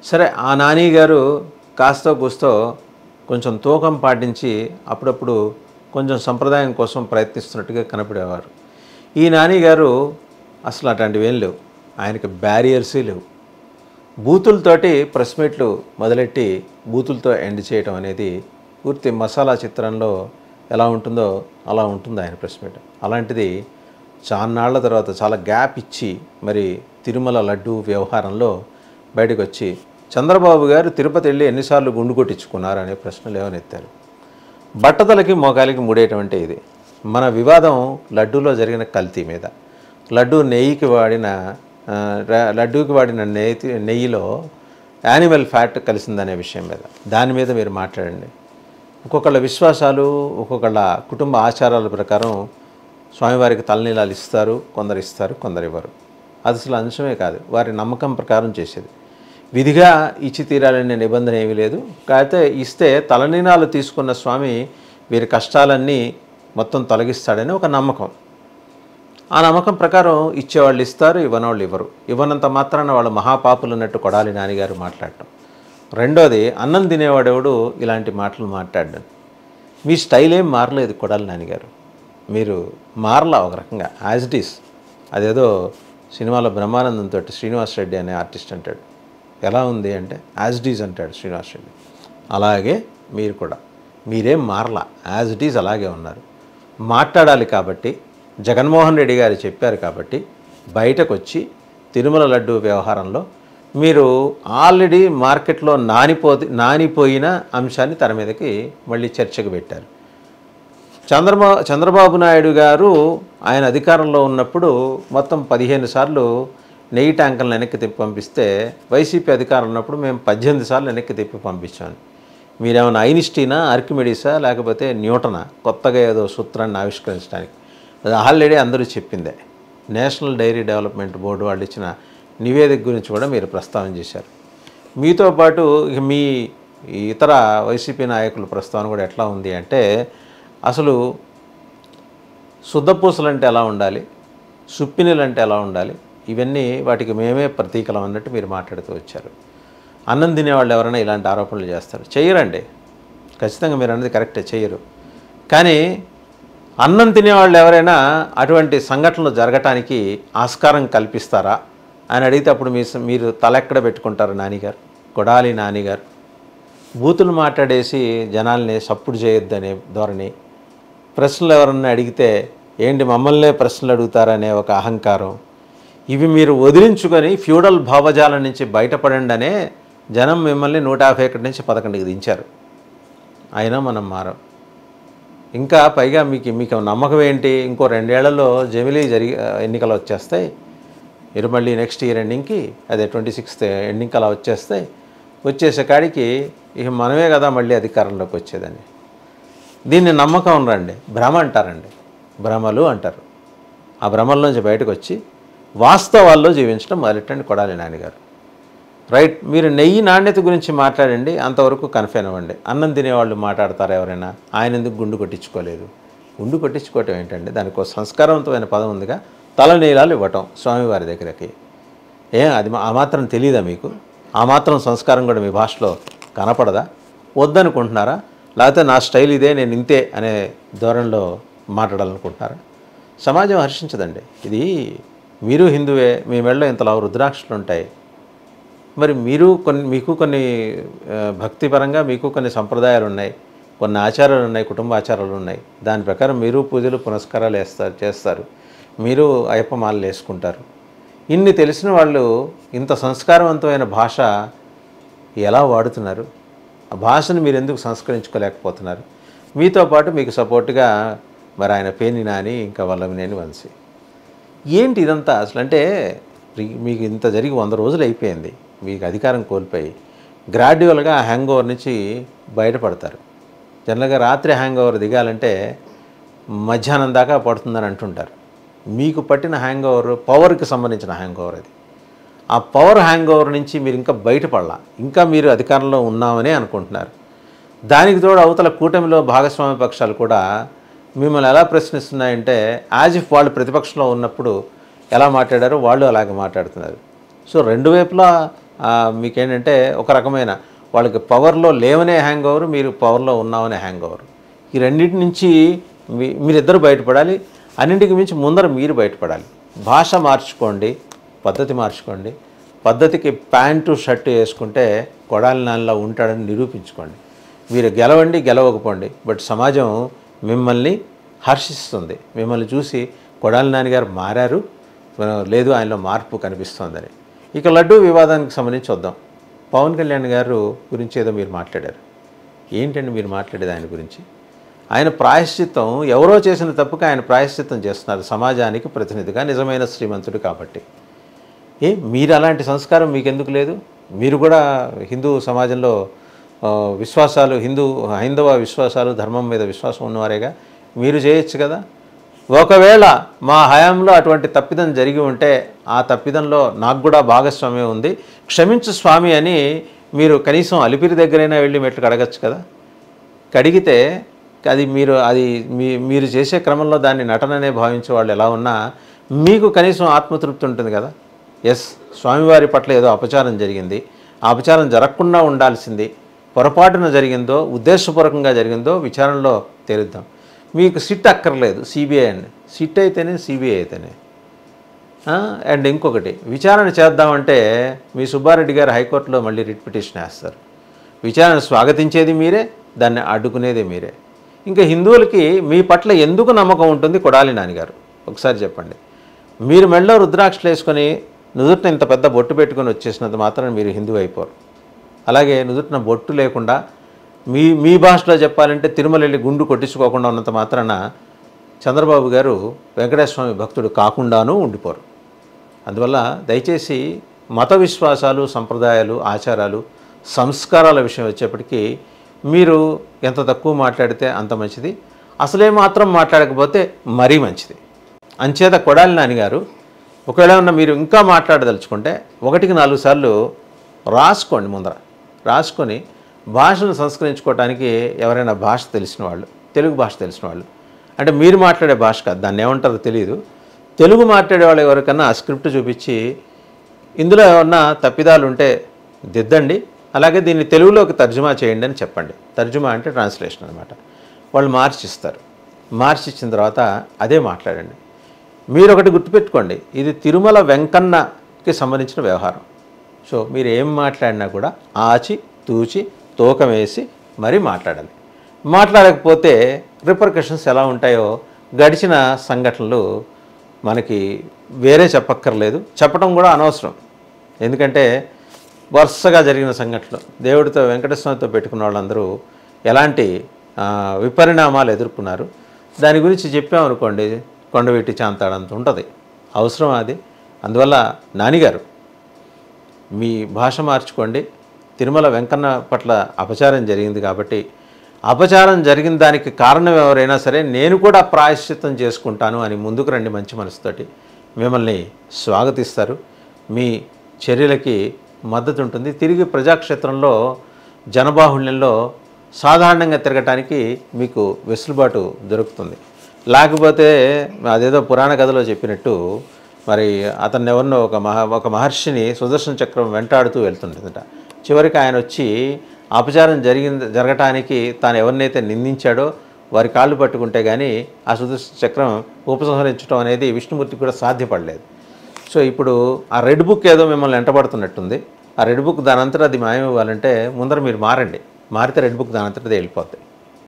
సరే ఆ నాని గారు కాస్తో కూస్తో కొంచెం తూకం పాటించి అప్పుడప్పుడు కొంచెం సంప్రదాయం కోసం ప్రయత్నిస్తున్నట్టుగా కనపడేవారు. ఈ నాని గారు అసలు అట్లాంటివేం లేవు. ఆయనకి బ్యారియర్సే లేవు. బూతులతోటి ప్రెస్ మీట్లు మొదలెట్టి బూతులతో ఎండ్ చేయటం అనేది పూర్తి మసాలా చిత్రంలో ఎలా ఉంటుందో అలా ఉంటుంది ఆయన ప్రెస్ మీట్. అలాంటిది చాన్నాళ్ల తర్వాత చాలా గ్యాప్ ఇచ్చి మరి తిరుమల లడ్డూ వ్యవహారంలో బయటకు వచ్చి చంద్రబాబు గారు తిరుపతి వెళ్ళి ఎన్నిసార్లు గుండు కొట్టించుకున్నారు అనే ప్రశ్నలు ఏమనెత్తారు. బట్టతలకి మోకాలికి ముడేటువంటి ఇది మన వివాదం లడ్డూలో జరిగిన కల్తీ మీద, లడ్డూకి వాడిన నెయ్యిలో యానిమల్ ఫ్యాట్ కలిసిందనే విషయం మీద, దాని మీద మీరు మాట్లాడండి. ఒక్కొక్కళ్ళ విశ్వాసాలు, ఒక్కొక్కళ్ళ కుటుంబ ఆచారాల ప్రకారం స్వామివారికి తలనీలాలు ఇస్తారు, కొందరు ఇస్తారు, కొందరు ఇవ్వరు. అది అసలు అంశమే కాదు, వారి నమ్మకం ప్రకారం చేసేది. విధిగా ఇచ్చి తీరాలనే నిబంధన ఏమీ లేదు. కాకపోతే ఇస్తే తలనీలాలు తీసుకున్న స్వామి వీరి కష్టాలన్నీ మొత్తం తొలగిస్తాడని ఒక నమ్మకం. ఆ నమ్మకం ప్రకారం ఇచ్చేవాళ్ళు ఇస్తారు, ఇవ్వనవాళ్ళు ఇవ్వరు. ఇవ్వనంత మాత్రాన వాళ్ళు మహాపాపులు అన్నట్టు కొడాలి నానిగారు మాట్లాడటం. రెండోది, అన్నం తినేవాడెవడు ఇలాంటి మాటలు మాట్లాడడం. మీ స్టైల్ ఏం మారలేదు కొడాలి నానిగారు, మీరు మారలా ఒక రకంగా యాజ్ ఇట్ ఈస్. అదేదో సినిమాలో బ్రహ్మానందంతో శ్రీనివాస్ రెడ్డి అనే ఆర్టిస్ట్ అంటాడు, ఎలా ఉంది అంటే యాజ్ ఇట్ ఈజ్ అంటాడు శ్రీనివాస్ రెడ్డి. అలాగే మీరు కూడా మీరేం మారలా, యాజ్ ఇట్ ఈజ్ అలాగే ఉన్నారు. మాట్లాడాలి కాబట్టి జగన్మోహన్ రెడ్డి గారు చెప్పారు కాబట్టి బయటకు వచ్చి తిరుమల లడ్డూ వ్యవహారంలో మీరు ఆల్రెడీ మార్కెట్లో నానిపోయిన అంశాన్ని తెర మీదకి మళ్ళీ చర్చకు పెట్టారు. చంద్రబాబు నాయుడు గారు ఆయన అధికారంలో ఉన్నప్పుడు మొత్తం 15 సార్లు నెయ్యి ట్యాంకులను వెనక్కి తిప్పి పంపిస్తే, వైసీపీ అధికారం ఉన్నప్పుడు మేము 18 సార్లు వెనక్కి తిప్పి పంపించాము. మీరేమైనా ఐన్స్టీనా, ఆర్కిమిడీసా, లేకపోతే న్యూటనా కొత్తగా ఏదో సూత్రాన్ని ఆవిష్కరించడానికి? అది ఆల్రెడీ అందరూ చెప్పిందే. నేషనల్ డైరీ డెవలప్మెంట్ బోర్డు వాళ్ళు ఇచ్చిన నివేదిక గురించి కూడా మీరు ప్రస్తావన చేశారు. మీతో పాటు మీ ఇతర వైసీపీ నాయకుల ప్రస్తావన కూడా ఎట్లా ఉంది అంటే, అసలు శుద్ధపూసలు అంటే ఎలా ఉండాలి, సుప్పినీలు అంటే ఎలా ఉండాలి, ఇవన్నీ వాటికి మేమే ప్రతీకలం అన్నట్టు మీరు మాట్లాడుతూ వచ్చారు. అన్నం తినేవాళ్ళు ఎవరైనా ఇలాంటి ఆరోపణలు చేస్తారు? చేయరండి, ఖచ్చితంగా మీరు అన్నది కరెక్టే, చేయరు. కానీ అన్నం తినేవాళ్ళు ఎవరైనా అటువంటి సంఘటనలు జరగటానికి ఆస్కారం కల్పిస్తారా అని అడిగితే అప్పుడు మీరు తలెక్కడ పెట్టుకుంటారు నానిగారు, కొడాలి నానిగారు? బూతులు మాట్లాడేసి జనాల్ని సప్పుడు చేయొద్దనే ధోరణి, ప్రశ్నలు ఎవరన్నా అడిగితే ఏంటి మమ్మల్నే ప్రశ్నలు అడుగుతారనే ఒక అహంకారం, ఇవి మీరు వదిలించుకొని ఫ్యూడల్ భావజాలం నుంచి బయటపడండి అనే జనం మిమ్మల్ని 151 నుంచి 11కి దించారు. అయినా మనం మారం. ఇంకా పైగా మీకు నమ్మకం ఏంటి, ఇంకో 2 ఏళ్లలో జమిలీ ఎన్నికలు వచ్చేస్తాయి, మీరు మళ్ళీ నెక్స్ట్ ఇయర్ ఎండింగ్కి, అదే 26th ఎండింగ్కి అలా వచ్చేస్తాయి. వచ్చేసే కాడికి ఇక మనమే కదా మళ్ళీ అధికారంలోకి వచ్చేదని. దీన్ని నమ్మకం రండి, భ్రమ అంటారండి, భ్రమలు అంటారు. ఆ భ్రమల్లోంచి బయటకు వచ్చి వాస్తవాల్లో జీవించడం మొదలెట్టండి కొడాలి నానిగారు. రైట్, మీరు నెయ్యి నాణ్యత గురించి మాట్లాడండి, అంతవరకు కన్ఫైన్ అవ్వండి. అన్నం తినేవాళ్ళు మాట్లాడతారు ఎవరైనా, ఆయన ఎందుకు గుండు కొట్టించుకోలేదు? గుండు కొట్టించుకోవటం ఏంటండి, దానికి ఒక సంస్కారవంతమైన పదం ఉందిగా, తలనీలాలు ఇవ్వటం స్వామివారి దగ్గరకి. అది ఆ మాత్రం తెలియదా మీకు? ఆ మాత్రం సంస్కారం కూడా మీ భాషలో కనపడదా? వద్దనుకుంటున్నారా? లేకపోతే నా స్టైల్ ఇదే, నేను ఇంతే అనే ధోరణిలో మాట్లాడాలనుకుంటున్నారా? సమాజం హర్షించదండి. ఇది మీరు హిందువే, మీ మెడలో ఇంతలా రుద్రాక్షలు ఉంటాయి, మరి మీకు కొన్ని భక్తిపరంగా మీకు కొన్ని సంప్రదాయాలు ఉన్నాయి, కొన్ని ఆచారాలు ఉన్నాయి, కుటుంబ ఆచారాలు ఉన్నాయి. దాని ప్రకారం మీరు పూజలు పునస్కారాలు చేస్తారు, మీరు అయ్యప్ప మాలలు వేసుకుంటారు. ఇన్ని తెలిసిన వాళ్ళు ఇంత సంస్కారవంతమైన భాష ఎలా వాడుతున్నారు? ఆ భాషను మీరు ఎందుకు సంస్కరించుకోలేకపోతున్నారు? మీతో పాటు మీకు సపోర్ట్గా మరి ఆయన పేర్ని నాని, ఇంకా వల్లభనేని వంశీ. ఏంటి ఇదంతా అసలు? అంటే మీకు ఇంత జరిగి 100 రోజులు అయిపోయింది, మీకు అధికారం కోల్పోయి గ్రాడ్యువల్గా ఆ హ్యాంగ్ ఓవర్ నుంచి బయటపడతారు. జనరల్గా రాత్రి హ్యాంగ్ ఓవర్ దిగాలంటే మధ్యాహ్నం దాకా పడుతుందని అంటుంటారు. మీకు పట్టిన హ్యాంగ్ ఓవర్ పవర్కి సంబంధించిన హ్యాంగ్ ఓవర్ అది. ఆ పవర్ హ్యాంగ్ ఓవర్ నుంచి మీరు ఇంకా బయటపడలా, ఇంకా మీరు అధికారంలో ఉన్నామని అనుకుంటున్నారు. దానికి తోడు అవతల కూటమిలో భాగస్వామ్య పక్షాలు కూడా మిమ్మల్ని ఎలా ప్రశ్నిస్తున్నాయంటే యాజ్ ఇఫ్ వాళ్ళు ప్రతిపక్షంలో ఉన్నప్పుడు ఎలా మాట్లాడారో వాళ్ళు అలాగే మాట్లాడుతున్నారు. సో రెండు వైపులా మీకేంటంటే ఒక రకమైన వాళ్ళకి పవర్లో లేవనే హ్యాంగ్ ఓవర్, మీరు పవర్లో ఉన్నామనే హ్యాంగ్ ఓవర్. ఈ రెండింటి నుంచి మీరిద్దరు బయటపడాలి. అన్నింటికి మించి ముందర మీరు బయటపడాలి. భాష మార్చుకోండి, పద్ధతి మార్చుకోండి. పద్ధతికి ప్యాంటు షర్టు వేసుకుంటే కొడాలి నాన్నలా ఉంటాడని నిరూపించుకోండి. మీరు గెలవండి, గెలవకపోండి, బట్ సమాజం మిమ్మల్ని హర్షిస్తుంది. మిమ్మల్ని చూసి కొడాలి నాన్నగారు మారారు, లేదు ఆయనలో మార్పు కనిపిస్తోందని. ఇక లడ్డూ వివాదానికి సంబంధించి వద్దాం. పవన్ కళ్యాణ్ గారు గురించి ఏదో మీరు మాట్లాడారు. ఏంటండి మీరు మాట్లాడేది ఆయన గురించి? ఆయన ప్రాయశ్చిత్తం, ఎవరో చేసిన తప్పుకి ఆయన ప్రాయశ్చిత్తం చేస్తున్నారు సమాజానికి ప్రతినిధిగా, నిజమైన శ్రీమంతుడు కాబట్టి. మీరు అలాంటి సంస్కారం మీకెందుకు లేదు? మీరు కూడా హిందూ సమాజంలో విశ్వాసాలు, హైందవ విశ్వాసాలు, ధర్మం మీద విశ్వాసం ఉన్నవారేగా, మీరు చేయొచ్చు కదా. ఒకవేళ మా హయాంలో అటువంటి తప్పిదం జరిగి ఉంటే ఆ తప్పిదంలో నాకు కూడా భాగస్వామ్యం ఉంది, క్షమించు స్వామి అని మీరు కనీసం అలిపిరి దగ్గరైనా వెళ్ళి మెట్లు కడగచ్చు కదా. కడిగితే అది మీరు చేసే క్రమంలో దాన్ని నటననే భావించే వాళ్ళు ఎలా ఉన్నా మీకు కనీసం ఆత్మతృప్తి ఉంటుంది కదా. ఎస్, స్వామివారి పట్ల ఏదో అపచారం జరిగింది, ఆ అపచారం జరగకుండా ఉండాల్సింది, పొరపాటున జరిగిందో ఉద్దేశపూర్వకంగా జరిగిందో విచారణలో తేలుద్దాం. మీకు సిట్ అక్కర్లేదు, సిబిఐ అండి. సిట్ అయితేనే, సిబిఐ అయితేనే. అండ్ ఇంకొకటి, విచారణ చేద్దామంటే మీ సుబ్బారెడ్డి గారు హైకోర్టులో మళ్ళీ రిట్ పిటిషన్ వేస్తారు. విచారణ స్వాగతించేది మీరే, దాన్ని అడ్డుకునేది మీరే. ఇంకా హిందువులకి మీ పట్ల ఎందుకు నమ్మకం ఉంటుంది కొడాలి నాన్నగారు? ఒకసారి చెప్పండి. మీరు మెడలో రుద్రాక్షలు వేసుకొని నుదుటిన ఇంత పెద్ద బొట్టు పెట్టుకొని వచ్చేసినంత మాత్రం మీరు హిందువు అయిపోరు. అలాగే నుదుటిన బొట్టు లేకుండా మీ భాషలో చెప్పాలంటే తిరుమల వెళ్ళి గుండు కొట్టించుకోకుండా ఉన్నంత మాత్రాన చంద్రబాబు గారు వెంకటేశ్వర స్వామి భక్తుడు కాకుండానూ ఉండిపోరు. అందువల్ల దయచేసి మత విశ్వాసాలు, సంప్రదాయాలు, ఆచారాలు, సంస్కారాల విషయం వచ్చేప్పటికీ మీరు ఎంత తక్కువ మాట్లాడితే అంత మంచిది. అసలే మాత్రం మాట్లాడకపోతే మరీ మంచిది. అంచేత కొడాలి నాన్నగారు ఒకవేళ మీరు ఇంకా మాట్లాడదలుచుకుంటే 1కి 4 సార్లు రాసుకోండి. ముందర రాసుకొని భాషను సంస్కరించుకోవడానికి ఎవరైనా భాష తెలిసిన వాళ్ళు, తెలుగు భాష తెలిసిన వాళ్ళు, అంటే మీరు మాట్లాడే భాష కాదు, దాన్ని ఏమంటారో తెలియదు, తెలుగు మాట్లాడే వాళ్ళు ఎవరికన్నా ఆ స్క్రిప్ట్ చూపించి ఇందులో ఏమన్నా తప్పిదాలు ఉంటే దిద్దండి, అలాగే దీన్ని తెలుగులోకి తర్జుమా చేయండి అని చెప్పండి. తర్జుమా అంటే ట్రాన్స్లేషన్ అనమాట. వాళ్ళు మార్చిస్తారు. మార్చిచ్చిన తర్వాత అదే మాట్లాడండి. మీరు ఒకటి గుర్తుపెట్టుకోండి, ఇది తిరుమల వెంకన్నకి సంబంధించిన వ్యవహారం. సో మీరు ఏం మాట్లాడినా కూడా ఆచి తూచి తూకం వేసి మరీ మాట్లాడాలి. మాట్లాడకపోతే రిపర్కషన్స్ ఎలా ఉంటాయో గడిచిన సంఘటనలు మనకి వేరే చెప్పక్కర్లేదు, చెప్పడం కూడా అనవసరం. ఎందుకంటే వరుసగా జరిగిన సంఘటనలు, దేవుడితో వెంకటేశ్వరతో పెట్టుకున్న వాళ్ళందరూ ఎలాంటి విపరిణామాలు ఎదుర్కొన్నారు, దాని గురించి చెప్పామనుకోండి కొండవీటి చాంతాడంత ఉంటుంది. అవసరం అది. అందువల్ల నానిగారు మీ భాష మార్చుకోండి. తిరుమల వెంకన్న పట్ల అపచారం జరిగింది కాబట్టి అపచారం జరిగిన దానికి కారణం ఎవరైనా సరే నేను కూడా ప్రాయశ్చిత్తం చేసుకుంటాను అని ముందుకు రండి. మంచి మనసుతోటి మిమ్మల్ని స్వాగతిస్తారు. మీ చర్యలకి మద్దతు ఉంటుంది. తిరిగి ప్రజాక్షేత్రంలో జనబాహుళ్యంలో సాధారణంగా తిరగటానికి మీకు వెసులుబాటు దొరుకుతుంది. లేకపోతే అదేదో పురాణ కథలో చెప్పినట్టు మరి అతన్ని ఎవరినో ఒక మహర్షిని సుదర్శన చక్రం వెంటాడుతూ వెళ్తుంటుందట. చివరికి ఆయన వచ్చి అపచారం జరగటానికి తాను ఎవరినైతే నిందించాడో వారి కాళ్ళు పట్టుకుంటే కానీ ఆ సుదర్శన చక్రం ఉపసంహరించడం అనేది విష్ణుమూర్తికి కూడా సాధ్యపడలేదు. సో ఇప్పుడు ఆ రెడ్ బుక్ ఏదో మిమ్మల్ని వెంటబడుతున్నట్టుంది. ఆ రెడ్ బుక్ దానంతటా అది మాయం ఇవ్వాలంటే ముందర మీరు మారండి. మారితే రెడ్ బుక్ దానంతటా వెళ్ళిపోతాయి.